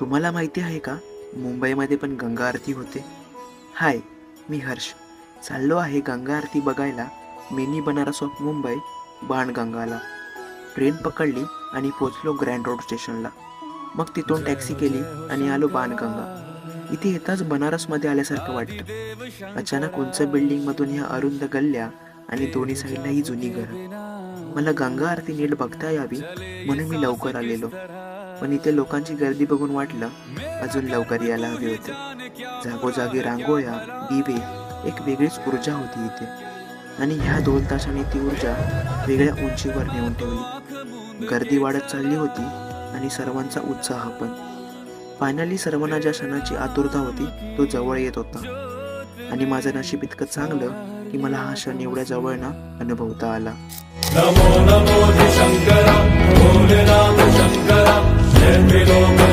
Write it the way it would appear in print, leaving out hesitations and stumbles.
तुम्हाला माहिती आहे का, मुंबईमध्ये पण गंगा आरती होते. हाय, मी हर्ष. चाललो आहे गंगा आरती बघायला मिनी बनारस ऑफ मुंबई बाणगंगाला. ट्रेन पकडली आणि पोचलो ग्रँड रोड स्टेशनला. मग तिथून टॅक्सी केली आणि आलो बाणगंगा. इथे येताच बनारसमध्ये आल्यासारखं वाटतं. अचानक उंच बिल्डिंगमधून ह्या अरुंद गल्ल्या आणि दोन्ही साईडला ही जुनी घरं. मला गंगा आरती नीट बघता यावी म्हणून मी लवकर आलेलो. पण इथे लोकांची गर्दी बघून वाटलं अजून लवकर यायला हवे होते. जागोजागी रांगोळ्या, दिवे, एक वेगळीच ऊर्जा होती इथे. आणि ह्या 2 तासांनी ती ऊर्जा वेगळ्या उंचीवर नेऊन ठेवली. गर्दी वाढत चालली होती आणि सर्वांचा उत्साह पण. फायनली सर्वांना ज्या क्षणाची आतुरता होती तो जवळ येत होता. आणि माझं नशीब इतकं चांगलं की मला हा क्षण एवढ्या जवळनं अनुभवता आला. नमो नमो शंकरा, भोलेनाथ शंकरा, जय